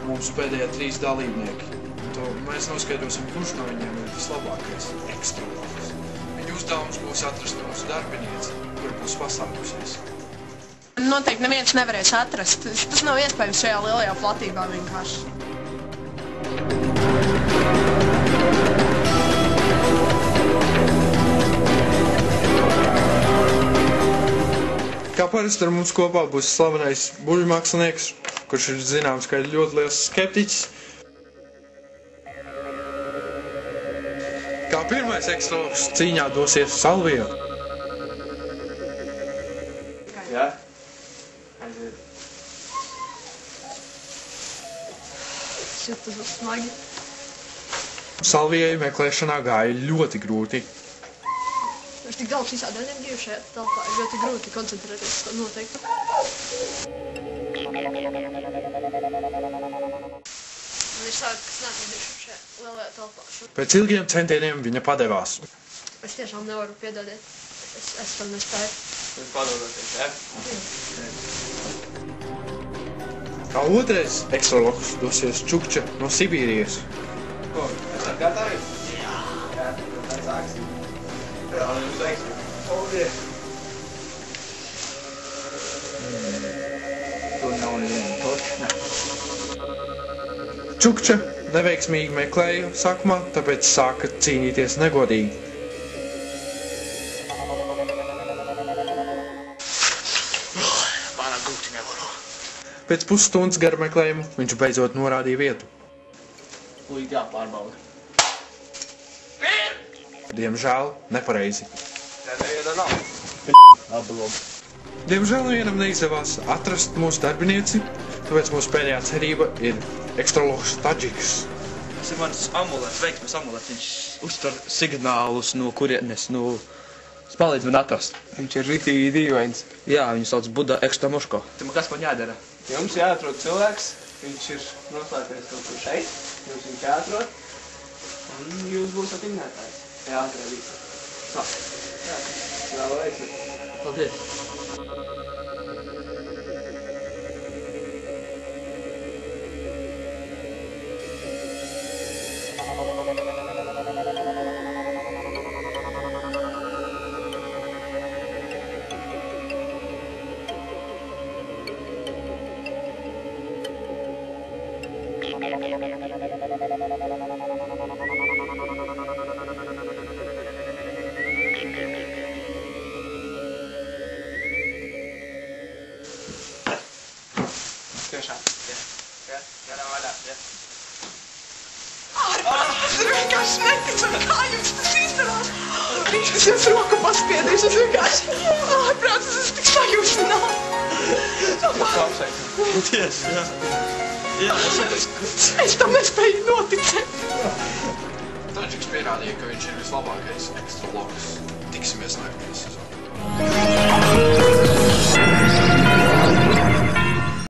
mums pēdējie 3 dalībnieki. Mēs noskaidrosim, kurš no viņiem ir vislabākais ekstraloks. Viņa uzdevums būs atrast mūsu darbinieci, kur būs pasākusies. Noteikti neviens nevarēs atrast. Tas nav iespējams šajā lielajā platībā vienkārši. Kā parasti ar mums kopā būs slavenais burvju-mākslinieks, kurš ir zināms, ka ir ļoti liels skeptiķis. Kā pirmais ekstraloks cīņā dosies Salvija. Jā? Šit tas būs smagi. Salvijai meklēšanā gāja ļoti grūti. Viņš tik daudz visādi enerģiju šajā telpā, ir ļoti grūti koncentrēties uz to noteiktu. Man ir sāka, kas neatradīšu šajā lielajā telpā. Pēc ilgiem centieniem viņa padevās. Es tiešām nevaru piedodiet. Es tam nespēju. Jūs padodaties, jā? Kā otrais ekstraloks dosies Čukča no Sibīrijas. Ko? Esat gatavi? Jā. Jā, tad sāksim. Jā, jums teiksim. Paldies. Tur nav neviena točna. Čukča neveiksmīgi meklēja sākumā, tāpēc sāka cīnīties negodīgi. Pārāk grūti nevaru. Pēc pusstundas gara meklējuma viņš beidzot norādīja vietu. Lūdzu jāpārbauda. Diemžēl nepareizi. Tā neviena nav. Apbalom. Diemžēl nevienam neizdevās atrast mūsu darbinieci, tāpēc mūsu pēdējā cerība ir ekstraloks Tadžiks. Tas ir mans amulets, veiksmes amulets. Viņš uztver signālus no kurienes, Tas palīdz man atrast. Viņš ir ritīgi dīvains. Jā, viņu sauc Buda Ekstamuško. Kas man jādara? Jums jāatrod cilvēks, viņš ir noslēpies kaut kur šeit, jums viņš jāatrod, un jūs būsat vinnētājs. Jāatradīs. Jā, vēl veiksmi. Paldies. Tiešām. Jā, garā vaļā, jā. Tas ir vienkārši neticami, kā jums tas izdevās. Viņš jums roku paspiedīs, es vienkārši ārprāts, es esmu tik sajūsmināta. Paldies, jā. Jā, Es tam nespēju noticēt. Tadžiks pierādīja, ka viņš ir vislabākais ekstraloks. Tiksimies nākamajā sezonā.